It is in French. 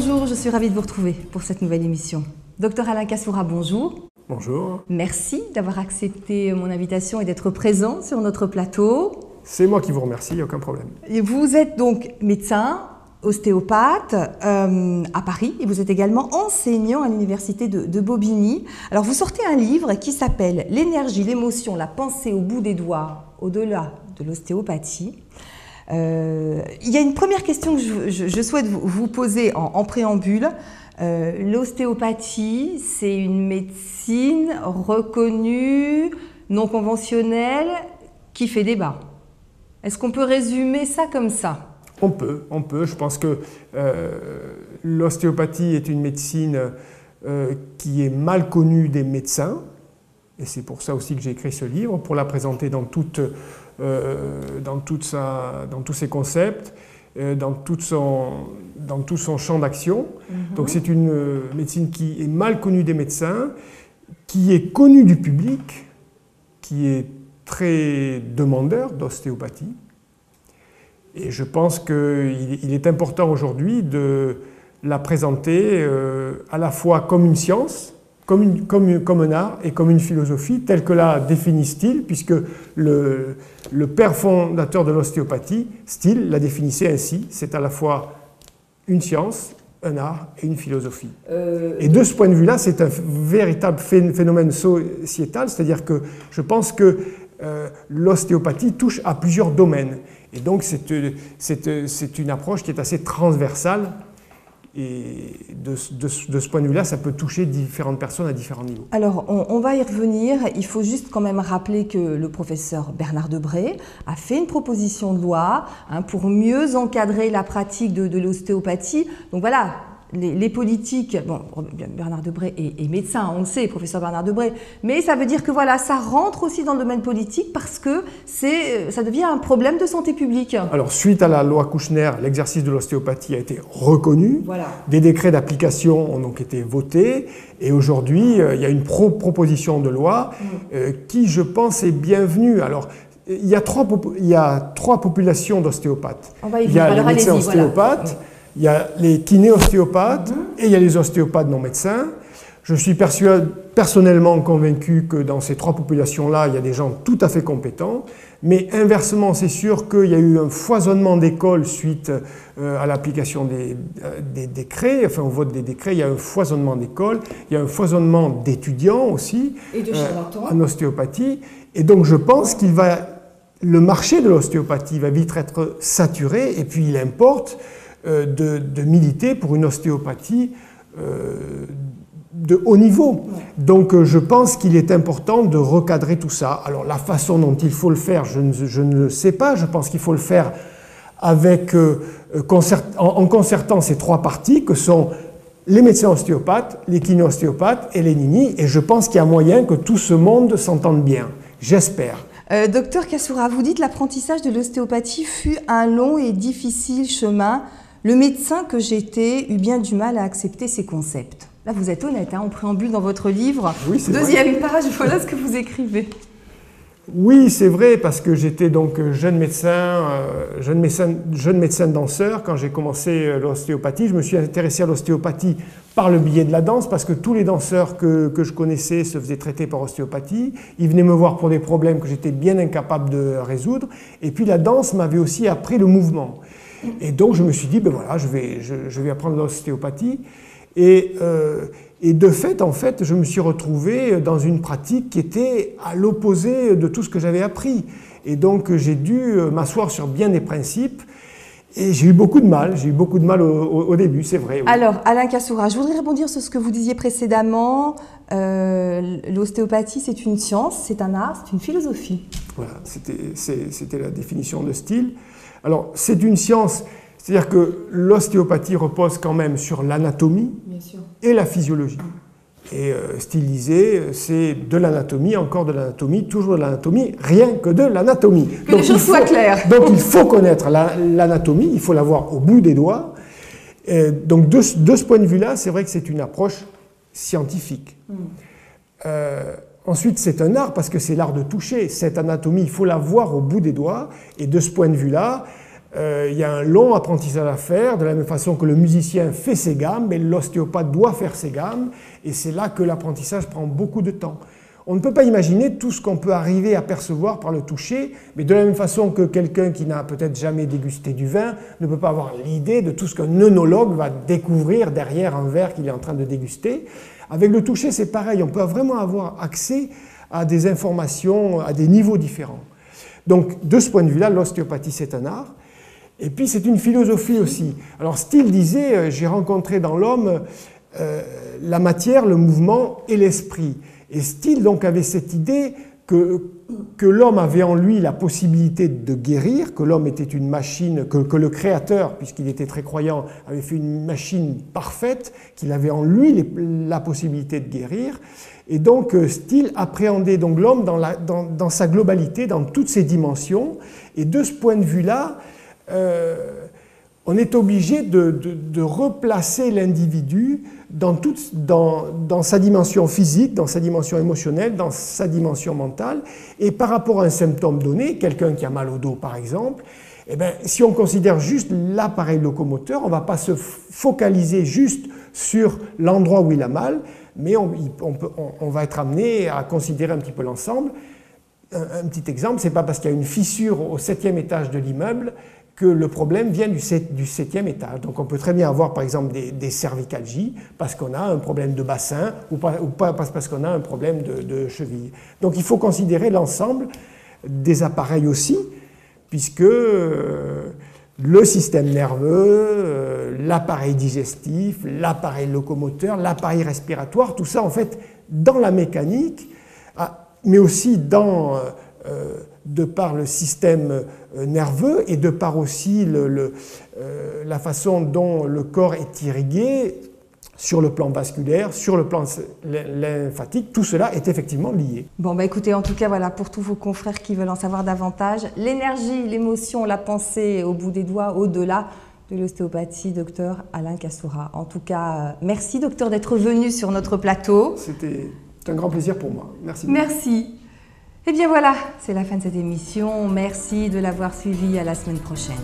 Bonjour, je suis ravie de vous retrouver pour cette nouvelle émission. Docteur Alain Kassoura, bonjour. Bonjour. Merci d'avoir accepté mon invitation et d'être présent sur notre plateau. C'est moi qui vous remercie, il n'y a aucun problème. Et vous êtes donc médecin, ostéopathe à Paris et vous êtes également enseignant à l'université de Bobigny. Alors vous sortez un livre qui s'appelle « L'énergie, l'émotion, la pensée au bout des doigts, au-delà de l'ostéopathie ». Il y a une première question que je souhaite vous poser en préambule. L'ostéopathie, c'est une médecine reconnue, non conventionnelle, qui fait débat. Est-ce qu'on peut résumer ça comme ça? On peut. Je pense que l'ostéopathie est une médecine qui est mal connue des médecins. Et c'est pour ça aussi que j'ai écrit ce livre, pour la présenter dans tous ses concepts, dans tout son champ d'action. Donc c'est une médecine qui est mal connue des médecins, qui est connue du public, qui est très demandeur d'ostéopathie. Et je pense qu'il est important aujourd'hui de la présenter à la fois comme une science, comme un art et comme une philosophie, telle que l'a défini Still, puisque le père fondateur de l'ostéopathie, Still, la définissait ainsi: c'est à la fois une science, un art et une philosophie. Et de ce point de vue-là, c'est un véritable phénomène sociétal, c'est-à-dire que je pense que l'ostéopathie touche à plusieurs domaines. Et donc c'est une approche qui est assez transversale. Et de ce point de vue-là, ça peut toucher différentes personnes à différents niveaux. Alors, on va y revenir. Il faut juste quand même rappeler que le professeur Bernard Debré a fait une proposition de loi pour mieux encadrer la pratique de l'ostéopathie. Donc voilà, les politiques, bon, Bernard Debré est médecin, on le sait, professeur Bernard Debré, mais ça veut dire que voilà, ça rentre aussi dans le domaine politique parce que ça devient un problème de santé publique. Alors, suite à la loi Kouchner, l'exercice de l'ostéopathie a été reconnu, voilà. Des décrets d'application ont donc été votés, et aujourd'hui, il y a une proposition de loi qui, je pense, est bienvenue. Alors, il y a trois populations d'ostéopathes. Il y a les médecins ostéopathes, voilà. Il y a les kiné-ostéopathes et il y a les ostéopathes non-médecins. Je suis personnellement convaincu que dans ces trois populations-là, il y a des gens tout à fait compétents. Mais inversement, c'est sûr qu'il y a eu un foisonnement d'écoles suite à l'application des décrets, enfin au vote des décrets, il y a un foisonnement d'écoles, il y a un foisonnement d'étudiants aussi en ostéopathie. Et donc je pense le marché de l'ostéopathie va vite être saturé, et puis il importe de militer pour une ostéopathie de haut niveau. Donc je pense qu'il est important de recadrer tout ça. Alors la façon dont il faut le faire, je ne le sais pas. Je pense qu'il faut le faire avec, en concertant ces trois parties que sont les médecins ostéopathes, les kiné-ostéopathes et les ninis. Et je pense qu'il y a moyen que tout ce monde s'entende bien. J'espère. Docteur Kassoura, vous dites l'apprentissage de l'ostéopathie fut un long et difficile chemin. Le médecin que j'étais eut bien du mal à accepter ces concepts. Là, vous êtes honnête, on préambule dans votre livre. Oui, deuxième page, voilà ce que vous écrivez. Oui, c'est vrai, parce que j'étais donc jeune médecin danseur. Quand j'ai commencé l'ostéopathie, je me suis intéressé à l'ostéopathie par le biais de la danse, parce que tous les danseurs que je connaissais se faisaient traiter par ostéopathie. Ils venaient me voir pour des problèmes que j'étais bien incapable de résoudre. Et puis la danse m'avait aussi appris le mouvement. Et donc je me suis dit, ben voilà, je vais apprendre l'ostéopathie. Et de fait, en fait, je me suis retrouvé dans une pratique qui était à l'opposé de tout ce que j'avais appris. Et donc j'ai dû m'asseoir sur bien des principes. Et j'ai eu beaucoup de mal, au début, c'est vrai. Oui. Alors, Alain Kassoura, je voudrais rebondir sur ce que vous disiez précédemment. L'ostéopathie, c'est une science, c'est un art, c'est une philosophie. Voilà, c'était la définition de Still. Alors, c'est une science, c'est-à-dire que l'ostéopathie repose quand même sur l'anatomie et la physiologie. Et stylisé, c'est de l'anatomie, encore de l'anatomie, toujours de l'anatomie, rien que de l'anatomie. Que les choses soient claires. Donc il faut connaître l'anatomie, il faut l'avoir au bout des doigts. Et donc de ce point de vue-là, c'est vrai que c'est une approche scientifique. Ensuite, c'est un art parce que c'est l'art de toucher. Cette anatomie, il faut la voir au bout des doigts. Et de ce point de vue-là, il y a un long apprentissage à faire, de la même façon que le musicien fait ses gammes, mais l'ostéopathe doit faire ses gammes, et c'est là que l'apprentissage prend beaucoup de temps. On ne peut pas imaginer tout ce qu'on peut arriver à percevoir par le toucher, mais de la même façon que quelqu'un qui n'a peut-être jamais dégusté du vin ne peut pas avoir l'idée de tout ce qu'un œnologue va découvrir derrière un verre qu'il est en train de déguster. Avec le toucher, c'est pareil, on peut vraiment avoir accès à des informations, à des niveaux différents. Donc, de ce point de vue-là, l'ostéopathie, c'est un art. Et puis, c'est une philosophie aussi. Alors, Steele disait, j'ai rencontré dans l'homme la matière, le mouvement et l'esprit. Et Steele donc avait cette idée que l'homme avait en lui la possibilité de guérir, que l'homme était une machine, que le créateur, puisqu'il était très croyant, avait fait une machine parfaite, qu'il avait en lui la possibilité de guérir. Et donc Steele appréhendait donc l'homme dans sa globalité, dans toutes ses dimensions. Et de ce point de vue-là, on est obligé de replacer l'individu dans sa dimension physique, dans sa dimension émotionnelle, dans sa dimension mentale. Et par rapport à un symptôme donné, quelqu'un qui a mal au dos par exemple, eh bien, si on considère juste l'appareil locomoteur, on ne va pas se focaliser juste sur l'endroit où il a mal, mais on va être amené à considérer un petit peu l'ensemble. Un petit exemple, ce n'est pas parce qu'il y a une fissure au 7e étage de l'immeuble que le problème vient du 7e étage. Donc on peut très bien avoir par exemple des cervicalgies parce qu'on a un problème de bassin ou pas parce qu'on a un problème de cheville. Donc il faut considérer l'ensemble des appareils aussi, puisque le système nerveux, l'appareil digestif, l'appareil locomoteur, l'appareil respiratoire, tout ça en fait dans la mécanique, mais aussi de par le système nerveux et de par aussi la façon dont le corps est irrigué sur le plan vasculaire, sur le plan lymphatique, tout cela est effectivement lié. Bon, bah écoutez, en tout cas, voilà, pour tous vos confrères qui veulent en savoir davantage, l'énergie, l'émotion, la pensée au bout des doigts, au-delà de l'ostéopathie, docteur Alain Kassoura. En tout cas, merci docteur d'être venu sur notre plateau. C'était un grand plaisir pour moi. Merci beaucoup. Merci. Et bien voilà, c'est la fin de cette émission. Merci de l'avoir suivi. À la semaine prochaine.